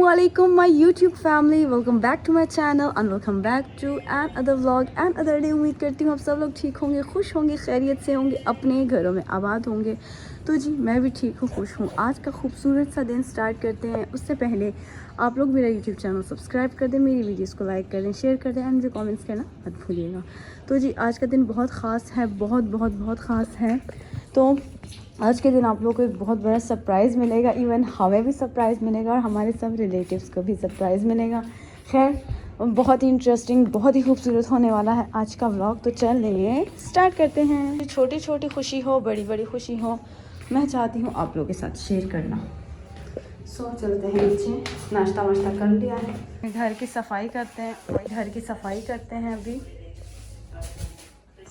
Assalamualaikum my YouTube family, welcome back to my channel and welcome back to another vlog and other day। उम्मीद करती हूँ आप सब लोग ठीक होंगे, खुश होंगे, खैरियत से होंगे, अपने घरों में आबाद होंगे। तो जी मैं भी ठीक हूँ, खुश हूँ। आज का खूबसूरत सा दिन स्टार्ट करते हैं। उससे पहले आप लोग मेरा YouTube चैनल सब्सक्राइब कर दें, मेरी वीडियोस को लाइक कर दें, शेयर कर दें एंड मुझे कमेंट्स करना मत भूलिएगा। तो जी आज का दिन बहुत ख़ास है, बहुत ख़ास है। तो आज के दिन आप लोगों को एक बहुत बड़ा सरप्राइज़ मिलेगा, इवन हमें भी सरप्राइज़ मिलेगा और हमारे सब रिलेटिव्स को भी सरप्राइज़ मिलेगा। खैर बहुत ही इंटरेस्टिंग, बहुत ही खूबसूरत होने वाला है आज का व्लॉग। तो चलिए स्टार्ट करते हैं। छोटी छोटी खुशी हो, बड़ी बड़ी खुशी हो, मैं चाहती हूँ आप लोगों के साथ शेयर करना। सो चलते हैं नीचे, नाश्ता वाश्ता कर लिया है, घर की सफाई करते हैं। घर की सफाई करते हैं अभी।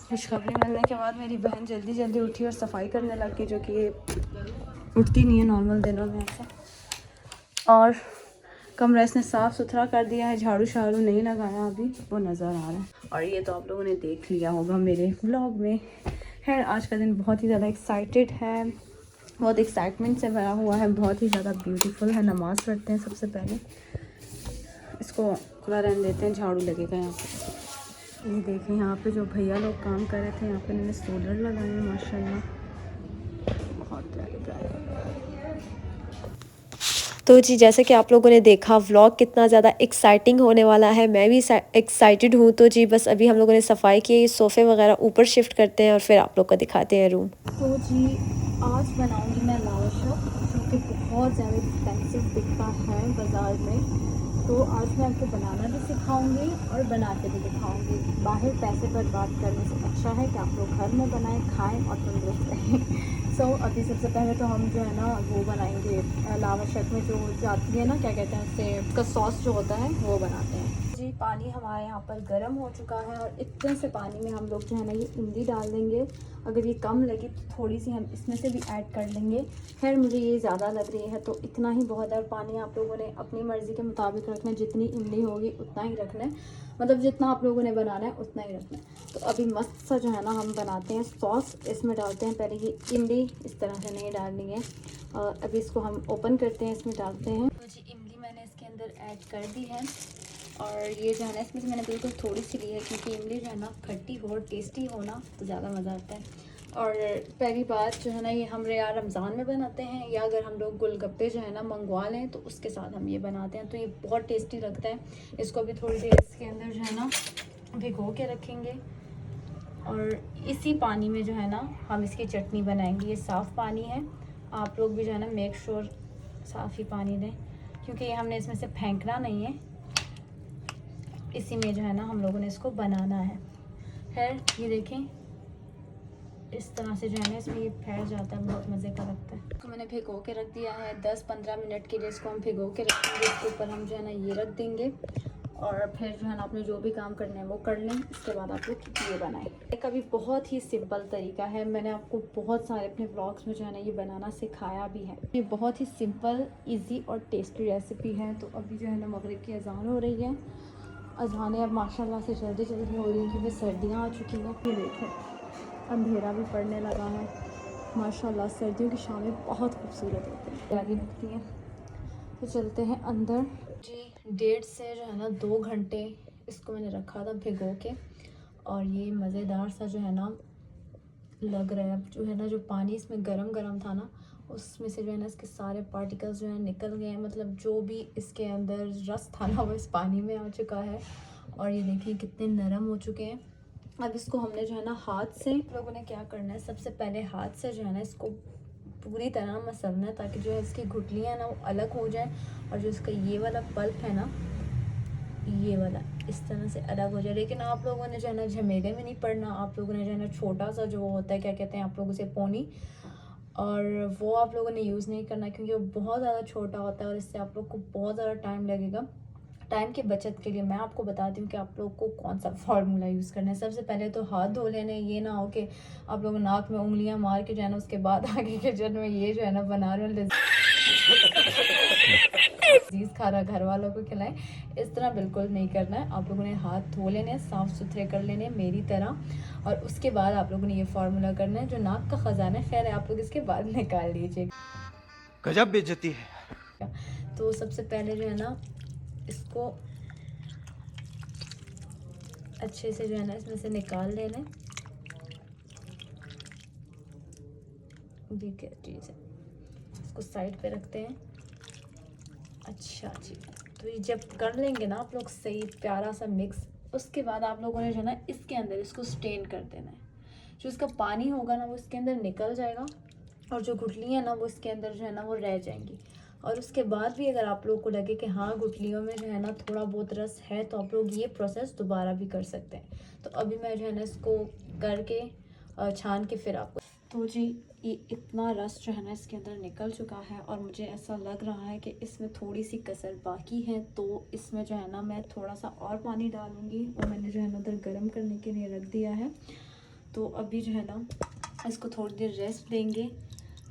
खुशखबरी मिलने के बाद मेरी बहन जल्दी जल्दी उठी और सफाई करने लगी, जो कि ये उठती नहीं है नॉर्मल दिनों में ऐसे। और कमरा इसने साफ़ सुथरा कर दिया है, झाड़ू शाड़ू नहीं लगाया अभी, वो नज़र आ रहा है। और ये तो आप लोगों ने देख लिया होगा मेरे व्लॉग में। खैर आज का दिन बहुत ही ज़्यादा एक्साइटेड है, बहुत एक्साइटमेंट से भरा हुआ है, बहुत ही ज़्यादा ब्यूटीफुल है। नमाज़ पढ़ते हैं सबसे पहले, इसको खुला रहने देते हैं, झाड़ू लगेगा यहाँ पे। ये देखें यहाँ पे जो भैया लोग काम कर रहे थे, यहाँ पे इन्होंने सोलर लगाए हैं माशाल्लाह, बहुत प्यारे। तो जी जैसे कि आप लोगों ने देखा व्लॉग कितना ज़्यादा एक्साइटिंग होने वाला है, मैं भी एक्साइटेड हूँ। तो जी बस अभी हम लोगों ने सफाई की, सोफ़े वगैरह ऊपर शिफ्ट करते हैं और फिर आप लोग को दिखाते हैं रूम। तो जी आज बनाऊंगी मैं लावाशा, जो कि बहुत ज़्यादा एक्सपेंसिव बिकता है बाज़ार में। तो आज मैं आपको बनाना भी सिखाऊंगी और बना के भी दिखाऊंगी। बाहर पैसे बर्बाद करने से अच्छा है कि आप लोग घर में बनाएं, खाएं और तंदुरुस्त रहें। सो अभी सबसे पहले तो हम जो है ना वो बनाएंगे, लावाशा में जो जाती है ना, क्या कहते हैं उसे, उसका सॉस जो होता है वो बनाते हैं। जी पानी हमारे यहाँ पर गर्म हो चुका है और इतने से पानी में हम लोग जो है ना ये इमली डाल देंगे। अगर ये कम लगी तो थोड़ी सी हम इसमें से भी ऐड कर लेंगे। खैर मुझे ये ज़्यादा लग रही है तो इतना ही बहुत है। और पानी आप लोगों ने अपनी मर्ज़ी के मुताबिक रखना है, जितनी इमली होगी उतना ही रखना है, मतलब जितना आप लोगों ने बनाना है उतना ही रखना है। तो अभी मस्त सा जो है ना हम बनाते हैं सॉस, इसमें डालते हैं। पहले ये इमली इस तरह से नहीं डालनी है, अभी इसको हम ओपन करते हैं, इसमें डालते हैं। तो जी इमली मैंने इसके अंदर ऐड कर दी है और ये जो है ना इसमें से मैंने बिल्कुल थोड़ी सी ली है, क्योंकि इमली जो है ना खट्टी हो और टेस्टी हो ना तो ज़्यादा मज़ा आता है। और पहली बात जो है ना ये हम या रमज़ान में बनाते हैं, या अगर हम लोग गोलगप्पे जो है ना मंगवा लें तो उसके साथ हम ये बनाते हैं, तो ये बहुत टेस्टी लगता है। इसको भी थोड़ी देर इसके अंदर जो है ना भिगो के रखेंगे और इसी पानी में जो है ना हम इसकी चटनी बनाएंगे। ये साफ़ पानी है, आप लोग भी जो है ना मेक श्योर साफ़ ही पानी दें, क्योंकि ये हमने इसमें से फेंकना नहीं है, इसी में जो है ना हम लोगों ने इसको बनाना है। खैर ये देखें इस तरह से जो है ना इसमें ये फैल जाता है, बहुत मज़े का लगता है। इसको मैंने भिगो के रख दिया है 10-15 मिनट के लिए, इसको हम भिगो के रखेंगे। इसके ऊपर हम जो है ना ये रख देंगे और फिर जो है ना आपने जो भी काम करने हैं वो कर लें। इसके बाद आप लोग ये बनाएं। एक अभी बहुत ही सिंपल तरीका है, मैंने आपको बहुत सारे अपने व्लॉग्स में जो है ना ये बनाना सिखाया भी है। ये बहुत ही सिंपल, ईजी और टेस्टी रेसिपी है। तो अभी जो है ना मगरिब की अजान हो रही है, अजानें अब माशाल्लाह से जल्दी जल्दी हो रही हैं क्योंकि सर्दियाँ आ चुकी हैं। ये देखें अंधेरा भी पड़ने लगा है माशाल्लाह। सर्दियों की शामें बहुत खूबसूरत होती हैं, प्यारी लगती हैं। तो चलते हैं अंदर। जी 1.5 से जो है ना 2 घंटे इसको मैंने रखा था भिगो के, और ये मज़ेदार सा जो है ना लग रहा है। जो है ना जो पानी इसमें गरम गरम था ना, उसमें से जो है ना इसके सारे पार्टिकल्स जो है निकल गए हैं, मतलब जो भी इसके अंदर रस था ना वो इस पानी में आ चुका है। और ये देखिए कितने नरम हो चुके हैं। अब इसको हमने जो है ना हाथ से, लोगों ने क्या करना है, सबसे पहले हाथ से जो है ना इसको पूरी तरह मसलना है, ताकि जो है इसकी गुठलियाँ ना वो अलग हो जाए और जो इसका ये वाला पल्प है ना ये वाला इस तरह से अलग हो जाए। लेकिन आप लोगों ने जो है ना झमेले में नहीं पड़ना, आप लोगों ने जो है ना छोटा सा जो होता है, क्या कहते हैं आप लोग उसे, पोनी, और वो आप लोगों ने यूज़ नहीं करना, क्योंकि वो बहुत ज़्यादा छोटा होता है और इससे आप लोग को बहुत ज़्यादा टाइम लगेगा। टाइम की बचत के लिए मैं आपको बताती हूँ कि आप लोग को कौन सा फार्मूला यूज़ करना है। सबसे पहले तो हाथ धो लेने, ये ना हो कि आप लोग नाक में उंगलियां मार के जो है ना उसके बाद आगे के जन्म में ये जो है ना बना रहे हो लजीज खाना घर वालों को खिलाएं, इस तरह बिल्कुल नहीं करना है। आप लोगों ने हाथ धो लेने, साफ़ सुथरे कर लेने मेरी तरह, और उसके बाद आप लोगों ने ये फार्मूला करना है। जो नाक का ख़जाना है खैर आप लोग इसके बाद निकाल लीजिए, गजब बेइज्जती है। तो सबसे पहले जो है ना इसको अच्छे से जो है ना इसमें से निकाल लेना। ये क्या चीज़ है, इसको साइड पे रखते हैं। अच्छा जी, तो ये जब कर लेंगे ना आप लोग सही प्यारा सा मिक्स, उसके बाद आप लोगों ने जो है ना इसके अंदर इसको स्टेन कर देना है। जो इसका पानी होगा ना वो इसके अंदर निकल जाएगा और जो गुठलियाँ ना वो इसके अंदर जो है ना वो रह जाएंगी। और उसके बाद भी अगर आप लोगों को लगे कि हाँ गुठलियों में जो है ना थोड़ा बहुत रस है तो आप लोग ये प्रोसेस दोबारा भी कर सकते हैं। तो अभी मैं जो है ना इसको करके छान के फिर आपको, तो जी ये इतना रस जो है ना इसके अंदर निकल चुका है और मुझे ऐसा लग रहा है कि इसमें थोड़ी सी कसर बाकी है। तो इसमें जो है ना मैं थोड़ा सा और पानी डालूँगी और मैंने जो है ना उधर गर्म करने के लिए रख दिया है। तो अभी जो है ना इसको थोड़ी देर रेस्ट देंगे।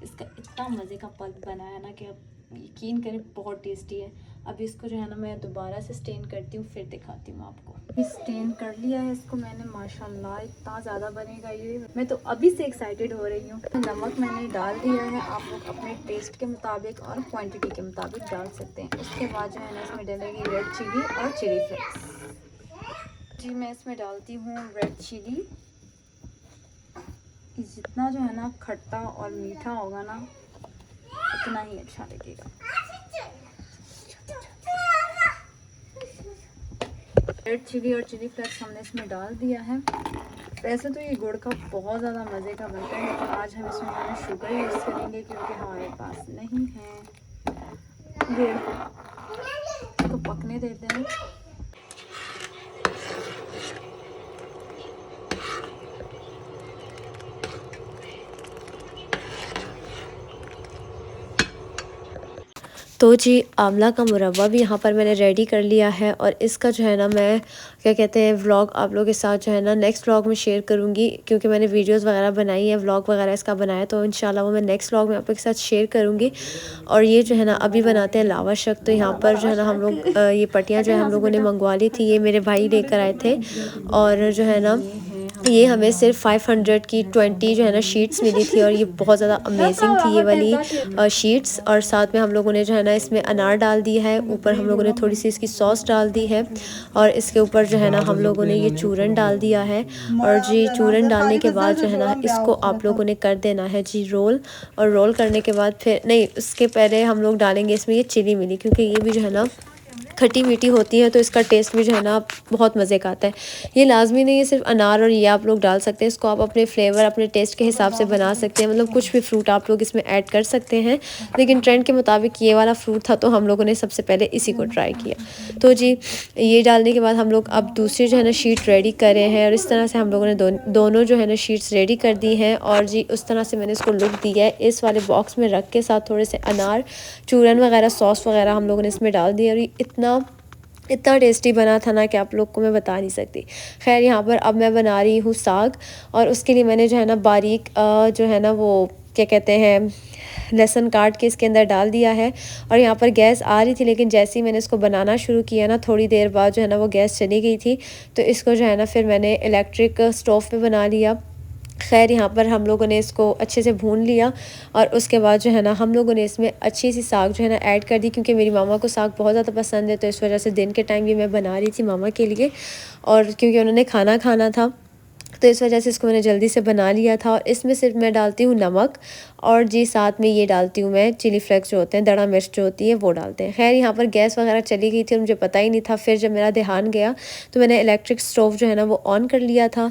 इसका इतना मज़े का पल्प बना है ना कि आप यकीन करें बहुत टेस्टी है। अभी इसको जो है ना मैं दोबारा से स्टेन करती हूँ, फिर दिखाती हूँ आपको। स्टेन कर लिया है इसको मैंने, माशाल्लाह इतना ज़्यादा बनेगा ये, मैं तो अभी से एक्साइटेड हो रही हूँ। तो नमक मैंने डाल दिया है, आप लोग अपने टेस्ट के मुताबिक और क्वांटिटी के मुताबिक डाल सकते हैं। उसके बाद जो है ना इसमें डलेगी रेड चिली और चिली फ्लेक्स। जी मैं इसमें डालती हूँ रेड चिली। जितना जो है ना खट्टा और मीठा होगा ना उतना ही अच्छा लगेगा। रेड चिली और चिली फ्लेक्स हमने इसमें डाल दिया है। वैसे तो ये गुड़ का बहुत ज़्यादा मज़े का बनता है, लेकिन आज हम इसमें मैंने शुगर यूज़ करेंगे क्योंकि हमारे पास नहीं है गुड़। इसको पकने देते हैं। तो जी आंवला का मुरब्बा भी यहाँ पर मैंने रेडी कर लिया है और इसका जो है ना मैं क्या कहते हैं व्लॉग आप लोगों के साथ जो है ना नेक्स्ट व्लॉग में शेयर करूँगी, क्योंकि मैंने वीडियोस वगैरह बनाई है, व्लॉग वगैरह इसका बनाया, तो इंशाल्लाह वो मैं नेक्स्ट व्लॉग में आप लोगों के साथ शेयर करूँगी। और ये जो है ना अभी बनाते हैं लावा शक। तो यहाँ पर जो है ना हम लोग ये पट्टियाँ जो है हम लोगों ने मंगवा ली थी, ये मेरे भाई लेकर आए थे। और जो है ना ये हमें सिर्फ 500 की 20 जो है ना शीट्स मिली थी और ये बहुत ज़्यादा अमेजिंग थी ये वाली शीट्स। और साथ में हम लोगों ने जो है ना इसमें अनार डाल दिया है, ऊपर हम लोगों ने थोड़ी सी इसकी सॉस डाल दी है और इसके ऊपर जो है ना हम लोगों ने ये चूरन डाल दिया है। और जी चूरन डालने के बाद जो है ना इसको आप लोगों ने कर देना है जी रोल। और रोल करने के बाद फिर नहीं, उसके पहले हम लोग डालेंगे इसमें ये चिली मिली, क्योंकि ये भी जो है ना खट्टी मीठी होती है तो इसका टेस्ट भी जो है ना बहुत मज़े का आता है। ये लाजमी नहीं है सिर्फ अनार और ये आप लोग डाल सकते हैं, इसको आप अपने फ्लेवर अपने टेस्ट के हिसाब से बना सकते हैं, मतलब कुछ भी फ्रूट आप लोग इसमें ऐड कर सकते हैं। लेकिन ट्रेंड के मुताबिक ये वाला फ्रूट था तो हम लोगों ने सबसे पहले इसी को ट्राई किया। तो जी ये डालने के बाद हम लोग अब दूसरी जो है ना शीट रेडी कर रहे हैं और इस तरह से हम लोगों ने दोनों जो है ना शीट्स रेडी कर दी हैं। और जी उस तरह से मैंने इसको लुक दिया है, इस वाले बॉक्स में रख के साथ थोड़े से अनार चूरन वगैरह सॉस वगैरह हम लोगों ने इसमें डाल दिया और ये इतना टेस्टी बना था ना कि आप लोग को मैं बता नहीं सकती। खैर यहाँ पर अब मैं बना रही हूँ साग और उसके लिए मैंने जो है ना बारीक जो है ना वो क्या कहते हैं लहसुन काट के इसके अंदर डाल दिया है। और यहाँ पर गैस आ रही थी, लेकिन जैसे ही मैंने इसको बनाना शुरू किया ना थोड़ी देर बाद जो है ना वो गैस चली गई थी, तो इसको जो है ना फिर मैंने इलेक्ट्रिक स्टोव पे बना लिया। खैर यहाँ पर हम लोगों ने इसको अच्छे से भून लिया और उसके बाद जो है ना हम लोगों ने इसमें अच्छी सी साग जो है ना ऐड कर दी, क्योंकि मेरी मामा को साग बहुत ज़्यादा पसंद है, तो इस वजह से दिन के टाइम भी मैं बना रही थी मामा के लिए और क्योंकि उन्होंने खाना खाना था तो इस वजह से इसको मैंने जल्दी से बना लिया था। और इसमें सिर्फ मैं डालती हूँ नमक और जी साथ में ये डालती हूँ मैं चिली फ्लेक्स जो होते हैं, दड़ा मिर्च जो होती है वो डालते हैं। खैर यहाँ पर गैस वगैरह चली गई थी और मुझे पता ही नहीं था, फिर जब मेरा ध्यान गया तो मैंने इलेक्ट्रिक स्टोव जो है ना वो ऑन कर लिया था।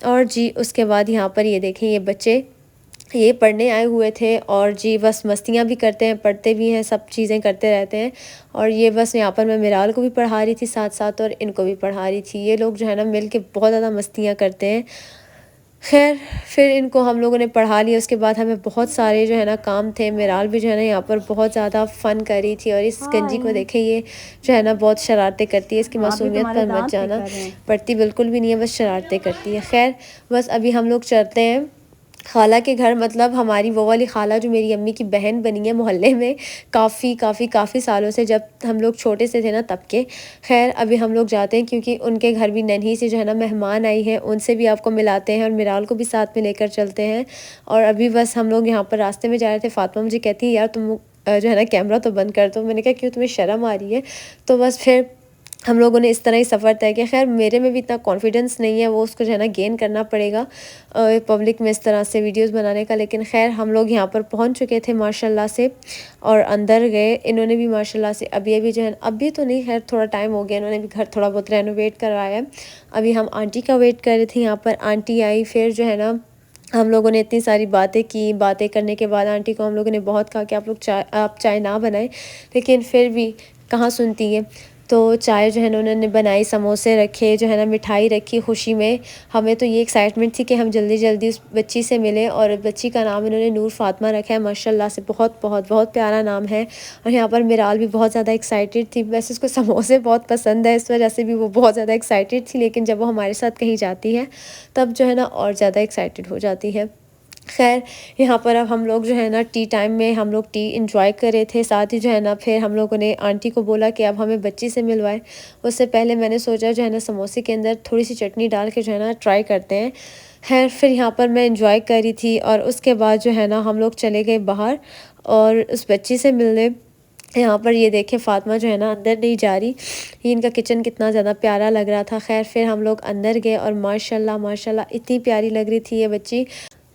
और जी उसके बाद यहाँ पर ये देखें ये बच्चे ये पढ़ने आए हुए थे और जी बस मस्तियाँ भी करते हैं, पढ़ते भी हैं, सब चीज़ें करते रहते हैं। और ये बस यहाँ पर मैं मिराल को भी पढ़ा रही थी साथ साथ और इनको भी पढ़ा रही थी। ये लोग जो है ना मिल के बहुत ज़्यादा मस्तियाँ करते हैं। खैर फिर इनको हम लोगों ने पढ़ा लिया, उसके बाद हमें बहुत सारे जो है ना काम थे। मिराल भी जो है ना यहाँ पर बहुत ज़्यादा फ़न कर रही थी और इस गंजी को देखें, ये जो है ना बहुत शरारतें करती है, इसकी मासूमियत पर मत जाना, पढ़ती बिल्कुल भी नहीं है, बस शरारतें करती है। खैर बस अभी हम लोग चलते हैं खाला के घर, मतलब हमारी वो वाली खाला जो मेरी अम्मी की बहन बनी है मोहल्ले में काफ़ी सालों से, जब हम लोग छोटे से थे ना तब के। खैर अभी हम लोग जाते हैं क्योंकि उनके घर भी नन्ही से जो है ना मेहमान आई हैं, उनसे भी आपको मिलाते हैं और मिराल को भी साथ में लेकर चलते हैं। और अभी बस हम लोग यहाँ पर रास्ते में जा रहे थे, फातिमा मुझे कहती है यार जो है ना कैमरा तो बंद कर दो। मैंने कहा क्यों, तुम्हें शर्म आ रही है? तो बस फिर हम लोगों ने इस तरह ही सफ़र तय किया। ख़ैर मेरे में भी इतना कॉन्फिडेंस नहीं है, वो उसको जो है ना गेन करना पड़ेगा पब्लिक में इस तरह से वीडियोस बनाने का। लेकिन ख़ैर हम लोग यहाँ पर पहुँच चुके थे माशाल्लाह से और अंदर गए। इन्होंने भी माशाल्लाह से अभी जो है, अभी तो नहीं, खैर थोड़ा टाइम हो गया, इन्होंने भी घर थोड़ा बहुत रेनोवेट करवाया है। अभी हम आंटी का वेट कर रहे थे, यहाँ पर आंटी आई, फिर जो है ना हम लोगों ने इतनी सारी बातें की। बातें करने के बाद आंटी को हम लोगों ने बहुत कहा कि आप चाय ना बनाएं, लेकिन फिर भी कहाँ सुनती है। तो चाय जो है ना उन्होंने बनाई, समोसे रखे, जो है ना मिठाई रखी खुशी में। हमें तो ये एक्साइटमेंट थी कि हम जल्दी जल्दी उस बच्ची से मिलें, और बच्ची का नाम इन्होंने नूर फ़ातिमा रखा है। माशाल्लाह से बहुत बहुत बहुत प्यारा नाम है। और यहाँ पर मिराल भी बहुत ज़्यादा एक्साइटेड थी। वैसे उसको समोसे बहुत पसंद है, इस वजह से भी वो बहुत ज़्यादा एक्साइटेड थी, लेकिन जब वो हमारे साथ कहीं जाती है तब जो है ना और ज़्यादा एक्साइटेड हो जाती है। खैर यहाँ पर अब हम लोग जो है ना टी टाइम में हम लोग टी इंजॉय कर रहे थे। साथ ही जो है ना फिर हम लोगों ने आंटी को बोला कि अब हमें बच्ची से मिलवाएं। उससे पहले मैंने सोचा जो है ना समोसे के अंदर थोड़ी सी चटनी डाल के जो है ना ट्राई करते हैं। खैर फिर यहाँ पर मैं इंजॉय कर रही थी, और उसके बाद जो है ना हम लोग चले गए बाहर और उस बच्ची से मिलने। यहाँ पर ये देखें फ़ातिमा जो है ना अंदर नहीं जा रही। ये इनका किचन कितना ज़्यादा प्यारा लग रहा था। खैर फिर हम लोग अंदर गए और माशाल्लाह माशाल्लाह इतनी प्यारी लग रही थी ये बच्ची।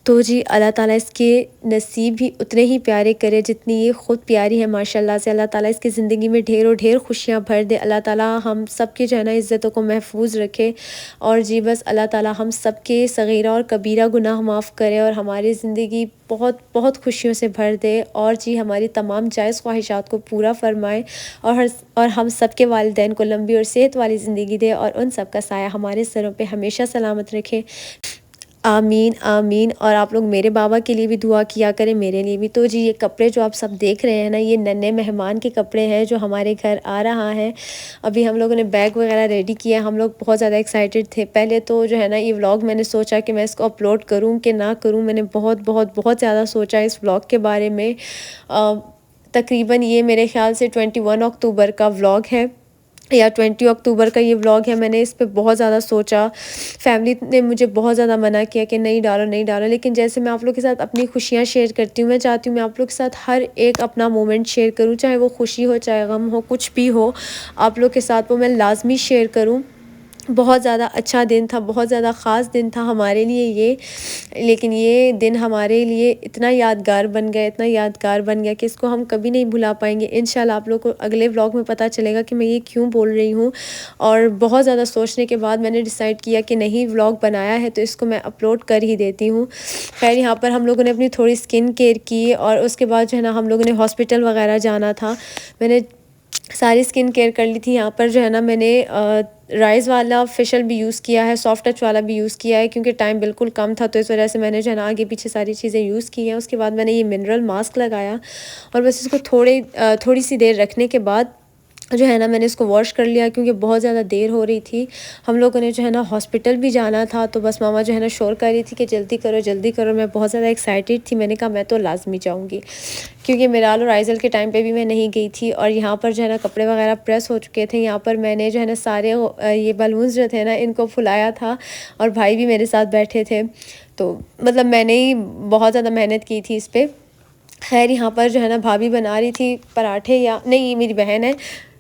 तो जी अल्लाह ताला इसके नसीब भी उतने ही प्यारे करे जितनी ये ख़ुद प्यारी है माशाल्लाह से। अल्लाह ताला इसकी ज़िंदगी में ढेरों ढेर खुशियाँ भर दे। अल्लाह ताला हम सब की जो है ना इज़्ज़तों को महफूज रखे। और जी बस अल्लाह ताला हम सब के सग़ीरा और कबीरा गुनाह माफ़ करे, और हमारी ज़िंदगी बहुत बहुत खुशियों से भर दे, और जी हमारी तमाम जायज़ ख्वाहिशात को पूरा फ़रमाए, और हम सब के वालिदैन को लंबी और सेहत वाली ज़िंदगी दे, और उन सब का साया हमारे सरों पे हमेशा सलामत रखे। आमीन आमीन। और आप लोग मेरे बाबा के लिए भी दुआ किया करें, मेरे लिए भी। तो जी ये कपड़े जो आप सब देख रहे हैं ना, ये नन्हे मेहमान के कपड़े हैं जो हमारे घर आ रहा है। अभी हम लोगों ने बैग वगैरह रेडी किया। हम लोग बहुत ज़्यादा एक्साइटेड थे। पहले तो जो है ना ये व्लॉग मैंने सोचा कि मैं इसको अपलोड करूं कि ना करूं। मैंने बहुत बहुत बहुत ज़्यादा सोचा इस व्लॉग के बारे में। तकरीबन ये मेरे ख़्याल से 21 अक्टूबर का व्लॉग है या 20 अक्टूबर का ये व्लॉग है। मैंने इस पे बहुत ज़्यादा सोचा। फैमिली ने मुझे बहुत ज़्यादा मना किया कि नहीं डालो नहीं डालो, लेकिन जैसे मैं आप लोग के साथ अपनी खुशियाँ शेयर करती हूँ, मैं चाहती हूँ मैं आप लोग के साथ हर एक अपना मोमेंट शेयर करूँ, चाहे वो खुशी हो चाहे गम हो, कुछ भी हो, आप लोग के साथ वो मैं लाजमी शेयर करूँ। बहुत ज़्यादा अच्छा दिन था, बहुत ज़्यादा ख़ास दिन था हमारे लिए ये। लेकिन ये दिन हमारे लिए इतना यादगार बन गया, इतना यादगार बन गया कि इसको हम कभी नहीं भुला पाएंगे। इंशाल्लाह आप लोग को अगले व्लॉग में पता चलेगा कि मैं ये क्यों बोल रही हूँ। और बहुत ज़्यादा सोचने के बाद मैंने डिसाइड किया कि नहीं, व्लॉग बनाया है तो इसको मैं अपलोड कर ही देती हूँ। खैर यहाँ पर हम लोगों ने अपनी थोड़ी स्किन केयर की, और उसके बाद जो है ना हम लोगों ने हॉस्पिटल वगैरह जाना था। मैंने सारी स्किन केयर कर ली थी। यहाँ पर जो है ना मैंने राइस वाला फेशियल भी यूज़ किया है, सॉफ्ट टच वाला भी यूज़ किया है, क्योंकि टाइम बिल्कुल कम था, तो इस वजह से मैंने जो है ना आगे पीछे सारी चीज़ें यूज़ की हैं। उसके बाद मैंने ये मिनरल मास्क लगाया, और बस इसको थोड़ी सी देर रखने के बाद जो है ना मैंने इसको वॉश कर लिया, क्योंकि बहुत ज़्यादा देर हो रही थी। हम लोगों ने जो है ना हॉस्पिटल भी जाना था, तो बस मामा जो है ना शोर कर रही थी कि जल्दी करो जल्दी करो। मैं बहुत ज़्यादा एक्साइटेड थी। मैंने कहा मैं तो लाजमी जाऊँगी, क्योंकि मिराल और आइज़ल के टाइम पे भी मैं नहीं गई थी। और यहाँ पर जो है ना कपड़े वगैरह प्रेस हो चुके थे। यहाँ पर मैंने जो है ना सारे ये बलून्स जो थे ना इनको फुलाया था, और भाई भी मेरे साथ बैठे थे। तो मतलब मैंने ही बहुत ज़्यादा मेहनत की थी इस पर। खैर यहाँ पर जो है ना भाभी बना रही थी पराठे, या नहीं ये मेरी बहन है,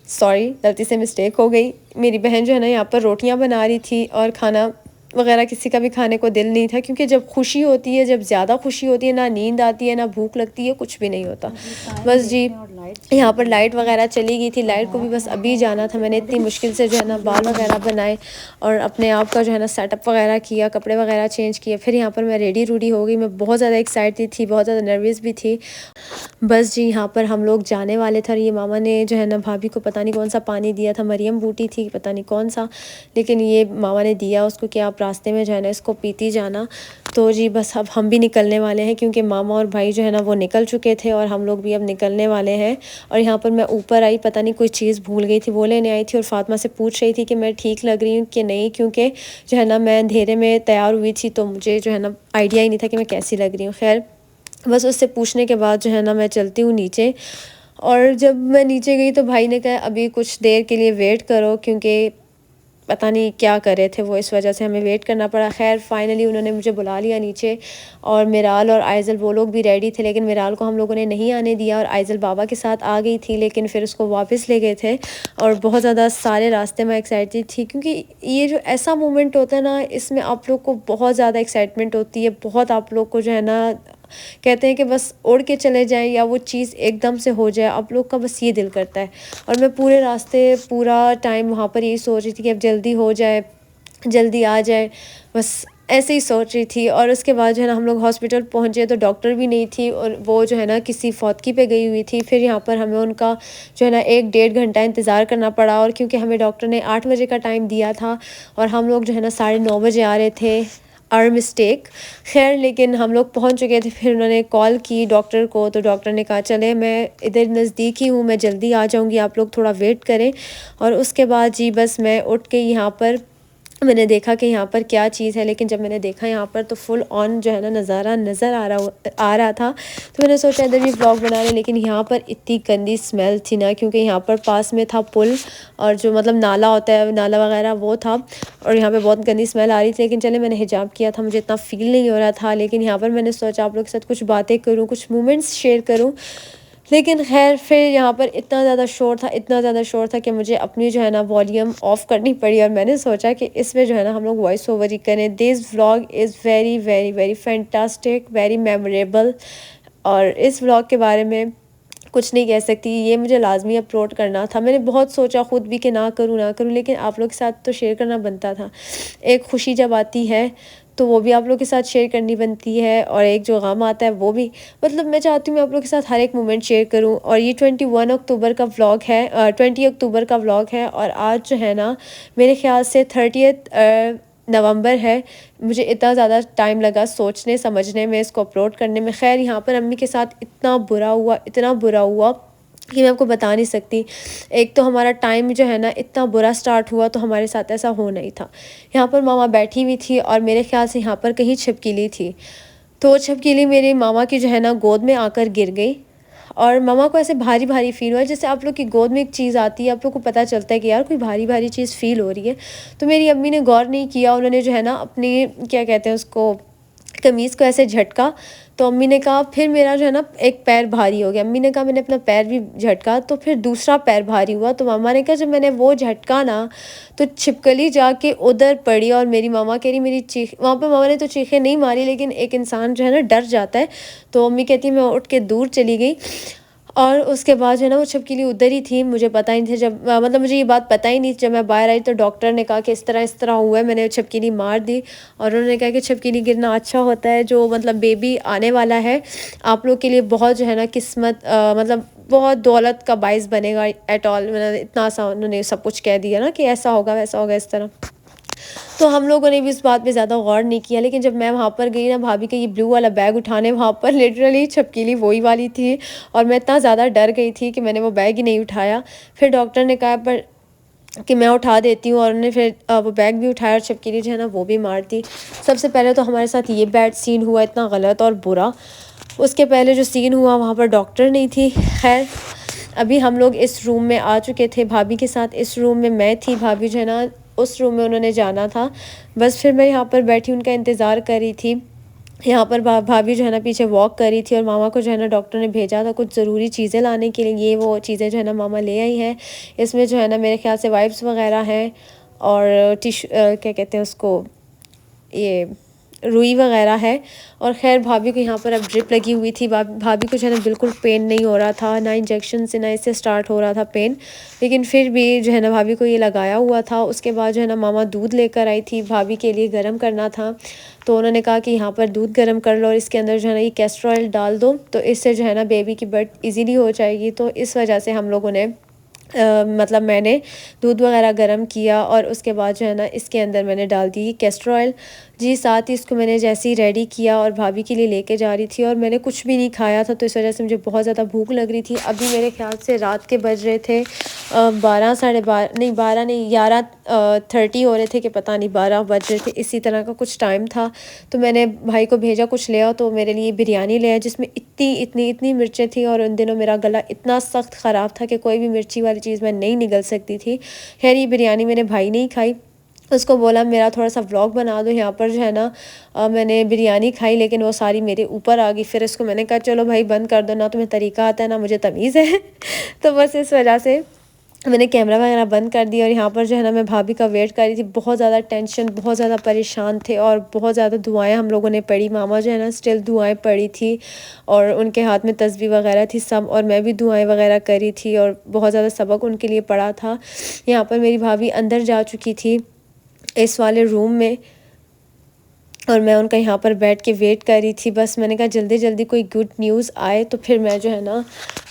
सॉरी गलती से मिस्टेक हो गई। मेरी बहन जो है ना यहाँ पर रोटियां बना रही थी, और खाना वगैरह किसी का भी खाने को दिल नहीं था, क्योंकि जब खुशी होती है, जब ज़्यादा खुशी होती है, ना नींद आती है ना भूख लगती है, कुछ भी नहीं होता। बस जी यहाँ पर लाइट वगैरह चली गई थी। लाइट को भी बस अभी जाना था। मैंने इतनी मुश्किल से जो है ना बाल वगैरह बनाए, और अपने आप का जो है ना सेटअप वगैरह किया, कपड़े वगैरह चेंज किए। फिर यहाँ पर मैं रेडी रूडी हो गई। मैं बहुत ज़्यादा एक्साइटेड थी, बहुत ज़्यादा नर्वस भी थी। बस जी यहाँ पर हम लोग जाने वाले थे, और ये मामा ने जो है ना भाभी को पता नहीं कौन सा पानी दिया था, मरियम बूटी थी पता नहीं कौन सा, लेकिन ये मामा ने दिया उसको कि आप रास्ते में जो है ना इसको पीती जाना। तो जी बस अब हम भी निकलने वाले हैं, क्योंकि मामा और भाई जो है ना वो निकल चुके थे, और हम लोग भी अब निकलने वाले हैं। और यहाँ पर मैं ऊपर आई, पता नहीं कोई चीज़ भूल गई थी, वो लेने आई थी, और फातिमा से पूछ रही थी कि मैं ठीक लग रही हूँ कि नहीं, क्योंकि जो है ना मैं अंधेरे में तैयार हुई थी, तो मुझे जो है ना आइडिया ही नहीं था कि मैं कैसी लग रही हूँ। खैर बस उससे पूछने के बाद जो है ना मैं चलती हूँ नीचे। और जब मैं नीचे गई तो भाई ने कहा अभी कुछ देर के लिए वेट करो, क्योंकि पता नहीं क्या कर रहे थे वो, इस वजह से हमें वेट करना पड़ा। खैर फाइनली उन्होंने मुझे बुला लिया नीचे, और मिराल और आइज़ल वो लोग भी रेडी थे, लेकिन मिराल को हम लोगों ने नहीं आने दिया, और आइज़ल बाबा के साथ आ गई थी, लेकिन फिर उसको वापस ले गए थे। और बहुत ज़्यादा सारे रास्ते में एक्साइटेड थी, क्योंकि ये जो ऐसा मोमेंट होता है ना, इसमें आप लोग को बहुत ज़्यादा एक्साइटमेंट होती है, बहुत आप लोग को जो है ना कहते हैं कि बस उड़ के चले जाएं, या वो चीज़ एकदम से हो जाए, आप लोग का बस ये दिल करता है। और मैं पूरे रास्ते पूरा टाइम वहाँ पर यही सोच रही थी कि अब जल्दी हो जाए, जल्दी आ जाए, बस ऐसे ही सोच रही थी। और उसके बाद जो है ना हम लोग हॉस्पिटल पहुँचे तो डॉक्टर भी नहीं थी, और वो जो है ना किसी फौतकी पे गई हुई थी। फिर यहाँ पर हमें उनका जो है ना 1-1.5 घंटा इंतज़ार करना पड़ा, और क्योंकि हमें डॉक्टर ने 8 बजे का टाइम दिया था, और हम लोग जो है ना 9:30 बजे आ रहे थे, आवर मिस्टेक। खैर लेकिन हम लोग पहुंच चुके थे। फिर उन्होंने कॉल की डॉक्टर को, तो डॉक्टर ने कहा चले मैं इधर नज़दीक ही हूँ, मैं जल्दी आ जाऊँगी, आप लोग थोड़ा वेट करें। और उसके बाद जी बस मैं उठ के यहाँ पर मैंने देखा कि यहाँ पर क्या चीज़ है, लेकिन जब मैंने देखा यहाँ पर तो फुल ऑन जो है ना नज़ारा नज़र आ रहा था। तो मैंने सोचा इधर भी व्लॉग बना लें, लेकिन यहाँ पर इतनी गंदी स्मेल थी ना, क्योंकि यहाँ पर पास में था पुल, और जो मतलब नाला होता है, नाला वगैरह वो था, और यहाँ पे बहुत गंदी स्मेल आ रही थी। लेकिन चले मैंने हिजाब किया था, मुझे इतना फ़ील नहीं हो रहा था। लेकिन यहाँ पर मैंने सोचा आप लोग के साथ कुछ बातें करूँ, कुछ मोमेंट्स शेयर करूँ। लेकिन खैर फिर यहाँ पर इतना ज़्यादा शोर था, इतना ज़्यादा शोर था कि मुझे अपनी जो है ना वॉल्यूम ऑफ़ करनी पड़ी, और मैंने सोचा कि इसमें जो है ना हम लोग वॉइस ओवर ही करें। This vlog is very very very fantastic, very memorable. और इस व्लॉग के बारे में कुछ नहीं कह सकती, ये मुझे लाजमी अपलोड करना था। मैंने बहुत सोचा ख़ुद भी कि ना करूँ ना करूँ, लेकिन आप लोग के साथ तो शेयर करना बनता था। एक खुशी जब आती है तो वो भी आप लोग के साथ शेयर करनी बनती है, और एक जो गम आता है वो भी, मतलब मैं चाहती हूँ मैं आप लोग के साथ हर एक मोमेंट शेयर करूँ। और ये 21 अक्टूबर का व्लॉग है, 20 अक्टूबर का व्लॉग है, और आज जो है ना मेरे ख़्याल से 30 नवंबर है। मुझे इतना ज़्यादा टाइम लगा सोचने समझने में, इसको अपलोड करने में। खैर यहाँ पर अम्मी के साथ इतना बुरा हुआ, इतना बुरा हुआ कि मैं आपको बता नहीं सकती। एक तो हमारा टाइम जो है ना इतना बुरा स्टार्ट हुआ, तो हमारे साथ ऐसा होना ही था। यहाँ पर मामा बैठी हुई थी, और मेरे ख़्याल से यहाँ पर कहीं छिपकली थी, तो छिपकली मेरे मामा की जो है ना गोद में आकर गिर गई, और मामा को ऐसे भारी भारी फील हुआ। जैसे आप लोग की गोद में एक चीज़ आती है, आप लोग को पता चलता है कि यार कोई भारी भारी चीज़ फील हो रही है। तो मेरी अम्मी ने गौर नहीं किया, उन्होंने जो है ना अपनी क्या कहते हैं उसको, कमीज़ को ऐसे झटका। तो अम्मी ने कहा, फिर मेरा जो है ना एक पैर भारी हो गया। अम्मी ने कहा मैंने अपना पैर भी झटका, तो फिर दूसरा पैर भारी हुआ। तो मामा ने कहा जब मैंने वो झटका ना, तो छिपकली जाके उधर पड़ी, और मेरी मामा कह रही मेरी चीख, वहाँ पे मामा ने तो चीखें नहीं मारी, लेकिन एक इंसान जो है ना डर जाता है। तो अम्मी कहती मैं उठ के दूर चली गई, और उसके बाद जो है ना वो छिपकली उधर ही थी। मुझे पता ही नहीं था, जब मतलब मुझे ये बात पता ही नहीं थी। जब मैं बाहर आई तो डॉक्टर ने कहा कि इस तरह हुआ है, मैंने छिपकली मार दी। और उन्होंने कहा कि छिपकली गिरना अच्छा होता है, जो मतलब बेबी आने वाला है आप लोग के लिए बहुत जो है ना किस्मत, मतलब बहुत दौलत का बाइस बनेगा एट ऑल। मतलब इतना सा उन्होंने सब कुछ कह दिया ना कि ऐसा होगा वैसा होगा इस तरह। तो हम लोगों ने भी इस बात पे ज़्यादा गौर नहीं किया। लेकिन जब मैं वहाँ पर गई ना भाभी का ये ब्लू वाला बैग उठाने, वहाँ पर लिटरली छिपकली वही वाली थी, और मैं इतना ज़्यादा डर गई थी कि मैंने वो बैग ही नहीं उठाया। फिर डॉक्टर ने कहा पर कि मैं उठा देती हूँ, और उन्होंने फिर वो बैग भी उठाया, और छिपकली जो है ना वो भी मार दी। सबसे पहले तो हमारे साथ ये बैड सीन हुआ, इतना गलत और बुरा। उसके पहले जो सीन हुआ वहाँ पर डॉक्टर नहीं थी। खैर अभी हम लोग इस रूम में आ चुके थे भाभी के साथ, इस रूम में मैं थी, भाभी जो है ना उस रूम में उन्होंने जाना था। बस फिर मैं यहाँ पर बैठी उनका इंतज़ार कर रही थी। यहाँ पर भाभी जो है ना पीछे वॉक कर रही थी, और मामा को जो है ना डॉक्टर ने भेजा था कुछ ज़रूरी चीज़ें लाने के लिए। ये वो चीज़ें जो है ना मामा ले आई हैं। इसमें जो है ना मेरे ख्याल से वाइप्स वगैरह हैं, और टिश्यू क्या कहते हैं उसको, ये रुई वगैरह है। और ख़ैर भाभी को यहाँ पर अब ड्रिप लगी हुई थी। भाभी को जो है ना बिल्कुल पेन नहीं हो रहा था, ना इंजेक्शन से ना इससे स्टार्ट हो रहा था पेन, लेकिन फिर भी जो है ना भाभी को ये लगाया हुआ था। उसके बाद जो है ना मामा दूध लेकर आई थी, भाभी के लिए गर्म करना था। तो उन्होंने कहा कि यहाँ पर दूध गर्म कर लो, और इसके अंदर जो है ना ये कैस्टर ऑयल डाल दो, तो इससे जो है ना बेबी की बर्थ ईज़िली हो जाएगी। तो इस वजह से हम लोगों ने मतलब मैंने दूध वगैरह गर्म किया, और उसके बाद जो है ना इसके अंदर मैंने डाल दी कैस्टर ऑयल जी। साथ ही इसको मैंने जैसे ही रेडी किया और भाभी के लिए लेके जा रही थी, और मैंने कुछ भी नहीं खाया था, तो इस वजह से मुझे बहुत ज़्यादा भूख लग रही थी। अभी मेरे ख्याल से रात के बज रहे थे 12 साढ़े 12 नहीं 12 नहीं 11:30 हो रहे थे, कि पता नहीं 12 बज रहे थे, इसी तरह का कुछ टाइम था। तो मैंने भाई को भेजा कुछ ले आओ, तो मेरे लिए बिरयानी ले आया, जिसमें इतनी मिर्चें थी, और उन दिनों मेरा गला इतना सख्त ख़राब था कि कोई भी मिर्ची वाली चीज़ मैं नहीं निगल सकती थी। खैर ये बिरयानी मेरे भाई ने ही खाई। उसको बोला मेरा थोड़ा सा व्लॉग बना दो। यहाँ पर जो है ना मैंने बिरयानी खाई, लेकिन वो सारी मेरे ऊपर आ गई। फिर इसको मैंने कहा चलो भाई बंद कर दो, ना तुम्हें तरीका आता है ना मुझे तमीज़ है। तो बस इस वजह से मैंने कैमरा वगैरह बंद कर दिया। और यहाँ पर जो है ना मैं भाभी का वेट कर रही थी, बहुत ज़्यादा टेंशन, बहुत ज़्यादा परेशान थे और बहुत ज़्यादा दुआएं हम लोगों ने पढ़ी। मामा जो है ना स्टिल दुआएं पढ़ी थी और उनके हाथ में तस्बीह वगैरह थी सब, और मैं भी दुआएं वगैरह करी थी और बहुत ज़्यादा सबक उनके लिए पढ़ा था। यहाँ पर मेरी भाभी अंदर जा चुकी थी इस वाले रूम में और मैं उनका यहाँ पर बैठ के वेट कर रही थी। बस मैंने कहा जल्दी जल्दी कोई गुड न्यूज़ आए तो फिर मैं जो है ना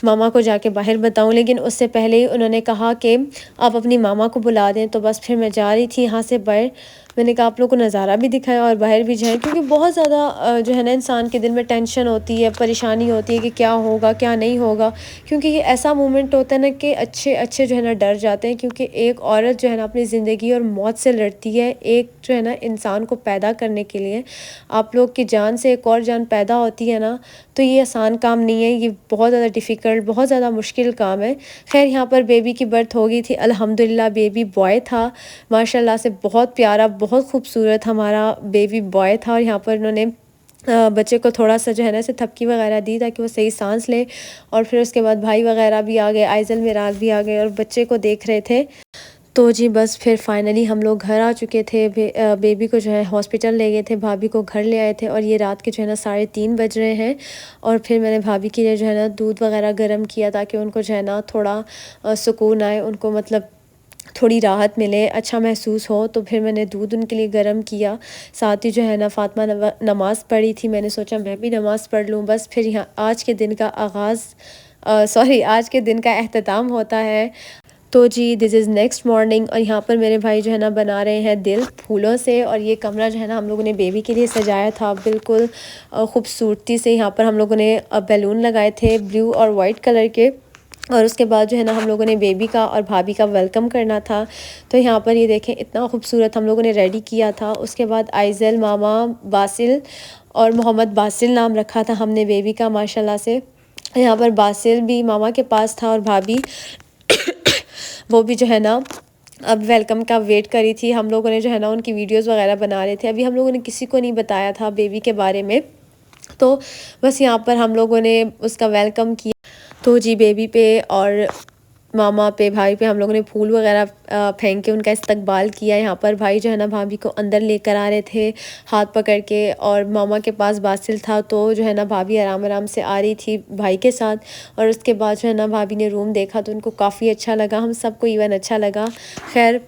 मामा को जाके बाहर बताऊँ। लेकिन उससे पहले ही उन्होंने कहा कि आप अपनी मामा को बुला दें। तो बस फिर मैं जा रही थी यहाँ से बाहर। मैंने कहा आप लोग को नज़ारा भी दिखाएं और बाहर भी जाएं, क्योंकि बहुत ज़्यादा जो है ना इंसान के दिल में टेंशन होती है, परेशानी होती है कि क्या होगा क्या नहीं होगा। क्योंकि ये ऐसा मोमेंट होता है ना कि अच्छे अच्छे जो है ना डर जाते हैं, क्योंकि एक औरत जो है ना अपनी ज़िंदगी और मौत से लड़ती है। एक जो है ना इंसान को पैदा करने के लिए आप लोग की जान से एक और जान पैदा होती है ना, तो ये आसान काम नहीं है, ये बहुत ज़्यादा डिफ़िकल्ट, बहुत ज़्यादा मुश्किल काम है। खैर यहाँ पर बेबी की बर्थ हो गई थी अल्हम्दुलिल्लाह। बेबी बॉय था माशाल्लाह से, बहुत प्यारा, बहुत खूबसूरत हमारा बेबी बॉय था। और यहाँ पर उन्होंने बच्चे को थोड़ा सा जो है ना ऐसे थपकी वगैरह दी ताकि वो सही सांस ले। और फिर उसके बाद भाई वगैरह भी आ गए, आइज़ल मिराज भी आ गए और बच्चे को देख रहे थे। तो जी बस फिर फाइनली हम लोग घर आ चुके थे। बेबी को जो है हॉस्पिटल ले गए थे, भाभी को घर ले आए थे और ये रात के जो है ना 3:30 बज रहे हैं। और फिर मैंने भाभी के लिए जो है ना दूध वगैरह गर्म किया ताकि उनको जो है ना थोड़ा सुकून आए, उनको मतलब थोड़ी राहत मिले, अच्छा महसूस हो। तो फिर मैंने दूध उनके लिए गर्म किया। साथ ही जो है ना फ़ातिमा नमाज़ पढ़ी थी, मैंने सोचा मैं भी नमाज़ पढ़ लूँ। बस फिर यहाँ आज के दिन का आगाज़ आज के दिन का एहतताम होता है। तो जी दिस इज़ नेक्स्ट मॉर्निंग और यहाँ पर मेरे भाई जो है ना बना रहे हैं दिल फूलों से। और ये कमरा जो है ना हम लोगों ने बेबी के लिए सजाया था बिल्कुल ख़ूबसूरती से। यहाँ पर हम लोगों ने बैलून लगाए थे ब्लू और वाइट कलर के। और उसके बाद जो है ना हम लोगों ने बेबी का और भाभी का वेलकम करना था। तो यहाँ पर ये देखें इतना खूबसूरत हम लोगों ने रेडी किया था। उसके बाद आइज़ल, मामा, बासिल और मोहम्मद बासिल नाम रखा था हमने बेबी का माशाल्लाह से। यहाँ पर बासिल भी मामा के पास था और भाभी वो भी जो है ना अब वेलकम का वेट करी थी। हम लोगों ने जो है ना उनकी वीडियोस वगैरह बना रहे थे। अभी हम लोगों ने किसी को नहीं बताया था बेबी के बारे में, तो बस यहाँ पर हम लोगों ने उसका वेलकम किया। तो जी बेबी पे और मामा पे, भाई पे हम लोगों ने फूल वगैरह फेंक के उनका इस्तकबाल किया। यहाँ पर भाई जो है ना भाभी को अंदर लेकर आ रहे थे हाथ पकड़ के, और मामा के पास बासिल था तो जो है ना भाभी आराम आराम से आ रही थी भाई के साथ। और उसके बाद जो है ना भाभी ने रूम देखा तो उनको काफ़ी अच्छा लगा, हम सबको इवन अच्छा लगा। खैर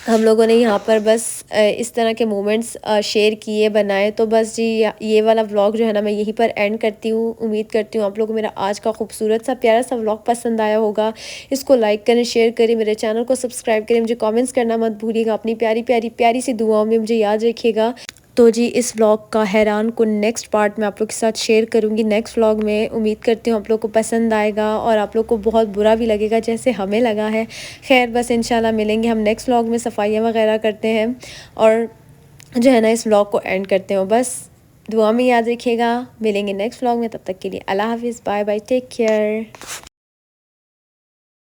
हम लोगों ने यहाँ पर बस इस तरह के मोमेंट्स शेयर किए, बनाए। तो बस जी ये वाला व्लॉग जो है ना मैं यहीं पर एंड करती हूँ। उम्मीद करती हूँ आप लोगों को मेरा आज का खूबसूरत सा प्यारा सा व्लॉग पसंद आया होगा। इसको लाइक करें, शेयर करें, मेरे चैनल को सब्सक्राइब करें, मुझे कमेंट्स करना मत भूलिएगा। अपनी प्यारी प्यारी प्यारी सी दुआओं में मुझे याद रखिएगा। तो जी इस व्लॉग का हैरान कुन नेक्स्ट पार्ट मैं आप लोग के साथ शेयर करूँगी नेक्स्ट व्लॉग में। उम्मीद करती हूँ आप लोग को पसंद आएगा और आप लोग को बहुत बुरा भी लगेगा जैसे हमें लगा है। खैर बस इंशाल्लाह मिलेंगे हम नेक्स्ट व्लॉग में, सफाइयाँ वगैरह करते हैं और जो है ना इस व्लॉग को एंड करते हो। बस दुआ में याद रखिएगा, मिलेंगे नेक्स्ट व्लॉग में, तब तक के लिए अल्लाह हाफिज़, बाय बाय, टेक केयर।